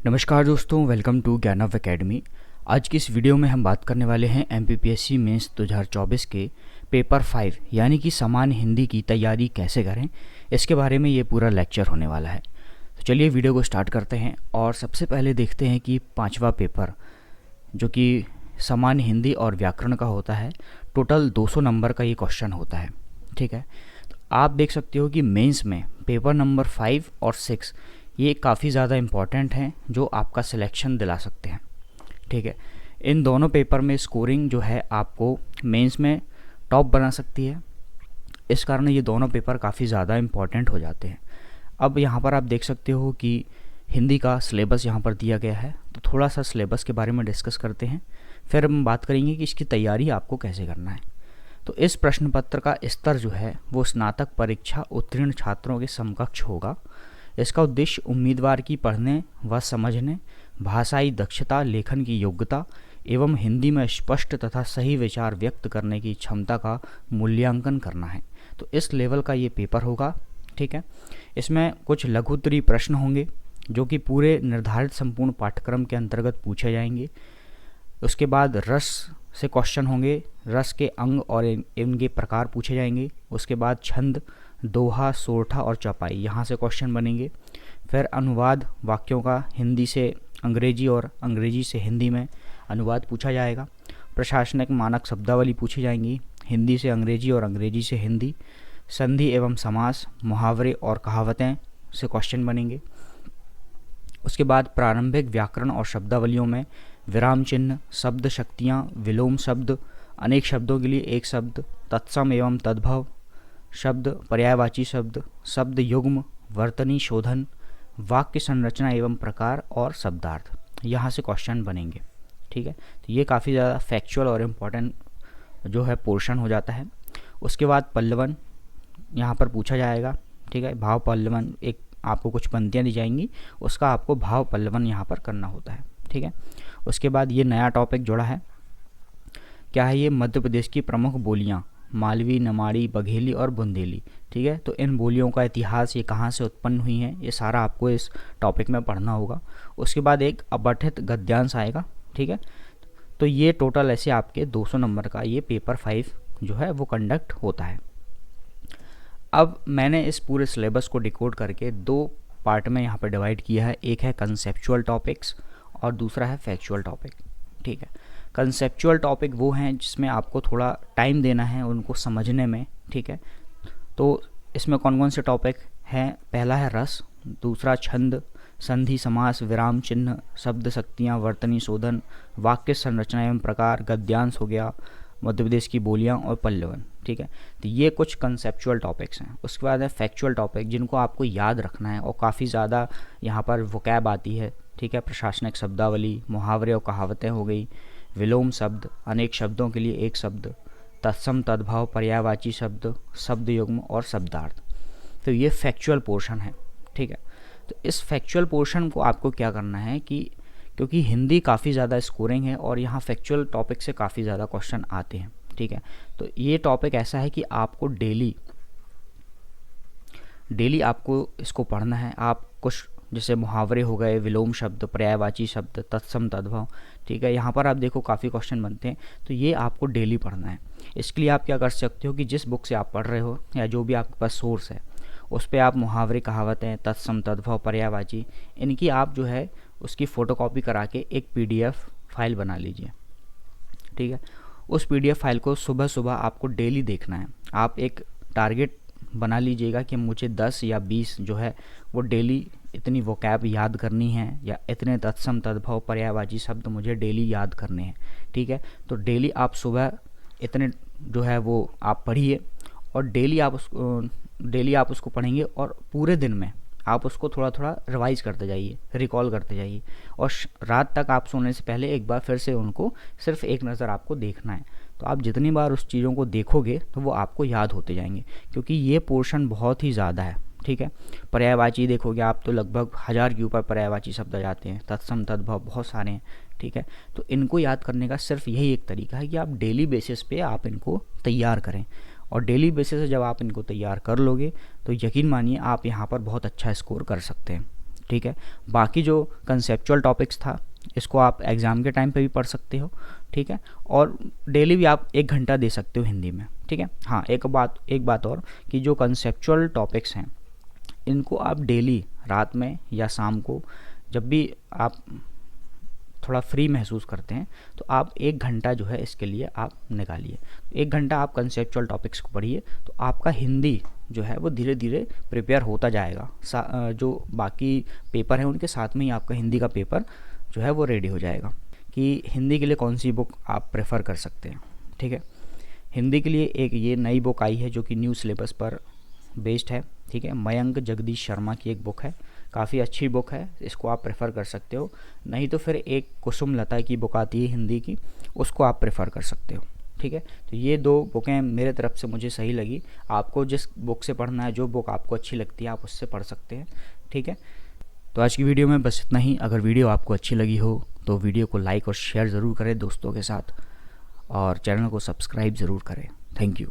नमस्कार दोस्तों, welcome to Gyanav academy. आज की इस वीडियो में हम बात करने वाले हैं एमपीपीएससी मेंस 2024 के पेपर 5 यानी कि सामान्य हिंदी की तैयारी कैसे करें, इसके बारे में ये पूरा लेक्चर होने वाला है। तो चलिए वीडियो को स्टार्ट करते हैं और सबसे पहले देखते हैं कि पांचवा पेपर जो कि सामान्य हिंदी और व्याकरण का होता है, टोटल 200 नंबर का ये क्वेश्चन होता है। ठीक है, तो आप देख सकते हो कि मेंस में पेपर नंबर 5 और 6 ये काफ़ी ज़्यादा इम्पॉर्टेंट हैं जो आपका सिलेक्शन दिला सकते हैं। ठीक है, इन दोनों पेपर में स्कोरिंग जो है आपको मेंस में टॉप बना सकती है। इस कारण ये दोनों पेपर काफ़ी ज़्यादा इम्पॉर्टेंट हो जाते हैं। अब यहाँ पर आप देख सकते हो कि हिंदी का सिलेबस यहाँ पर दिया गया है, तो थोड़ा सा सिलेबस के बारे में डिस्कस करते हैं, फिर हम बात करेंगे कि इसकी तैयारी आपको कैसे करना है। तो इस प्रश्न पत्र का स्तर जो है वो स्नातक परीक्षा उत्तीर्ण छात्रों के समकक्ष होगा। इसका उद्देश्य उम्मीदवार की पढ़ने व समझने, भाषाई दक्षता, लेखन की योग्यता एवं हिंदी में स्पष्ट तथा सही विचार व्यक्त करने की क्षमता का मूल्यांकन करना है। तो इस लेवल का ये पेपर होगा। ठीक है, इसमें कुछ लघुत्तरीय प्रश्न होंगे जो कि पूरे निर्धारित संपूर्ण पाठ्यक्रम के अंतर्गत पूछे जाएंगे। उसके बाद रस से क्वेश्चन होंगे, रस के अंग और इनके प्रकार पूछे जाएंगे। उसके बाद छंद, दोहा, सोरठा और चौपाई, यहाँ से क्वेश्चन बनेंगे। फिर अनुवाद वाक्यों का हिंदी से अंग्रेजी और अंग्रेजी से हिंदी में अनुवाद पूछा जाएगा। प्रशासनिक मानक शब्दावली पूछी जाएंगी, हिंदी से अंग्रेजी और अंग्रेजी से हिंदी। संधि एवं समास, मुहावरे और कहावतें से क्वेश्चन बनेंगे। उसके बाद प्रारंभिक व्याकरण और शब्दावलियों में विराम चिन्ह, शब्द शक्तियाँ, विलोम शब्द, अनेक शब्दों के लिए एक शब्द, तत्सम एवं तद्भव शब्द, पर्यायवाची शब्द, शब्द युग्म, वर्तनी शोधन, वाक्य संरचना एवं प्रकार और शब्दार्थ, यहाँ से क्वेश्चन बनेंगे। ठीक है, तो ये काफ़ी ज़्यादा फैक्चुअल और इम्पोर्टेंट जो है पोर्शन हो जाता है। उसके बाद पल्लवन यहाँ पर पूछा जाएगा। ठीक है, भाव पल्लवन, एक आपको कुछ पंक्तियाँ दी जाएंगी, उसका आपको भाव पल्लवन यहाँ पर करना होता है। ठीक है, उसके बाद ये नया टॉपिक जोड़ा है, क्या है ये, मध्य प्रदेश की प्रमुख बोलियाँ, मालवी, नमाड़ी, बघेली और बुंदेली। ठीक है, तो इन बोलियों का इतिहास, ये कहाँ से उत्पन्न हुई हैं, ये सारा आपको इस टॉपिक में पढ़ना होगा। उसके बाद एक अपठित गद्यांश आएगा। ठीक है, तो ये टोटल ऐसे आपके 200 नंबर का ये पेपर 5 जो है वो कंडक्ट होता है। अब मैंने इस पूरे सिलेबस को डिकोड करके दो पार्ट में यहाँ पर डिवाइड किया है। एक है कंसेप्चुअल टॉपिक्स और दूसरा है फैक्चुअल टॉपिक। ठीक है, कंसेप्चुअल टॉपिक वो हैं जिसमें आपको थोड़ा टाइम देना है उनको समझने में। ठीक है, तो इसमें कौन कौन से टॉपिक हैं, पहला है रस, दूसरा छंद, संधि, समास, विराम चिन्ह, शब्द शक्तियाँ, वर्तनी शोधन, वाक्य संरचना एवं प्रकार, गद्यांश हो गया, मध्य प्रदेश की बोलियाँ और पल्लवन। ठीक है, तो ये कुछ कंसेप्चुअल टॉपिक्स हैं। उसके बाद है फैक्चुअल टॉपिक जिनको आपको याद रखना है और काफ़ी ज़्यादा यहाँ पर वोकैब आती है। ठीक है, प्रशासनिक शब्दावली, मुहावरे और कहावतें हो गई, विलोम शब्द, अनेक शब्दों के लिए एक शब्द, तत्सम तद्भव, पर्यायवाची शब्द, शब्द युग्म और शब्दार्थ। तो ये फैक्चुअल पोर्शन है। ठीक है, तो इस फैक्चुअल पोर्शन को आपको क्या करना है कि क्योंकि हिंदी काफ़ी ज़्यादा स्कोरिंग है और यहाँ फैक्चुअल टॉपिक से काफ़ी ज़्यादा क्वेश्चन आते हैं। ठीक है, तो ये टॉपिक ऐसा है कि आपको डेली आपको इसको पढ़ना है। आप कुछ जैसे मुहावरे हो गए, विलोम शब्द, पर्यायवाची शब्द, तत्सम तद्भव। ठीक है, यहाँ पर आप देखो काफ़ी क्वेश्चन बनते हैं, तो ये आपको डेली पढ़ना है। इसके लिए आप क्या कर सकते हो कि जिस बुक से आप पढ़ रहे हो या जो भी आपके पास सोर्स है उस पर आप मुहावरे, कहावतें, तत्सम तद्भव, पर्यायवाची, इनकी आप जो है उसकी फ़ोटोकॉपी करा के एक PDF फाइल बना लीजिए। ठीक है, उस PDF फाइल को सुबह सुबह आपको डेली देखना है। आप एक टारगेट बना लीजिएगा कि मुझे 10 या 20 जो है वो डेली इतनी वोकैब याद करनी है या इतने तत्सम तद्भव पर्यायवाची शब्द मुझे डेली याद करने हैं। ठीक है, तो डेली आप सुबह इतने जो है वो आप पढ़िए और डेली आप उसको पढ़ेंगे और पूरे दिन में आप उसको थोड़ा थोड़ा रिवाइज़ करते जाइए, रिकॉल करते जाइए और रात तक आप सोने से पहले एक बार फिर से उनको सिर्फ एक नज़र आपको देखना है। तो आप जितनी बार उस चीज़ों को देखोगे तो वो आपको याद होते जाएंगे, क्योंकि ये पोर्शन बहुत ही ज़्यादा है। ठीक है, पर्यायवाची देखोगे आप तो लगभग 1000 के ऊपर पर्यायवाची शब्द आ जाते हैं, तत्सम तद्भव बहुत सारे हैं। ठीक है, तो इनको याद करने का सिर्फ यही एक तरीका है कि आप डेली बेसिस पे आप इनको तैयार करें और डेली बेसिस से जब आप इनको तैयार कर लोगे तो यकीन मानिए आप यहाँ पर बहुत अच्छा स्कोर कर सकते हैं। ठीक है। बाकी जो कंसेप्चुअल टॉपिक्स था इसको आप एग्ज़ाम के टाइम पे भी पढ़ सकते हो, ठीक है। और डेली भी आप 1 घंटा दे सकते हो हिंदी में, ठीक है। हाँ, एक बात और कि जो कंसेप्चुअल टॉपिक्स हैं इनको आप डेली रात में या शाम को जब भी आप थोड़ा फ्री महसूस करते हैं तो आप 1 घंटा जो है इसके लिए आप निकालिए। 1 घंटा आप कंसेप्चुअल टॉपिक्स को पढ़िए तो आपका हिंदी जो है वो धीरे धीरे प्रिपेयर होता जाएगा। जो बाकी पेपर हैं उनके साथ में ही आपका हिंदी का पेपर जो है वो रेडी हो जाएगा। कि हिंदी के लिए कौन सी बुक आप प्रेफर कर सकते हैं, ठीक है। हिंदी के लिए एक ये नई बुक आई है जो कि न्यू सिलेबस पर बेस्ड है, ठीक है। मयंक जगदीश शर्मा की एक बुक है, काफ़ी अच्छी बुक है, इसको आप प्रेफर कर सकते हो। नहीं तो फिर एक कुसुम लता की बुक आती है हिंदी की, उसको आप प्रेफर कर सकते हो, ठीक है। तो ये 2 बुकें मेरे तरफ से मुझे सही लगी। आपको जिस बुक से पढ़ना है, जो बुक आपको अच्छी लगती है आप उससे पढ़ सकते हैं, ठीक है। तो आज की वीडियो में बस इतना ही। अगर वीडियो आपको अच्छी लगी हो तो वीडियो को लाइक और शेयर ज़रूर करें दोस्तों के साथ, और चैनल को सब्सक्राइब ज़रूर करें। Thank you.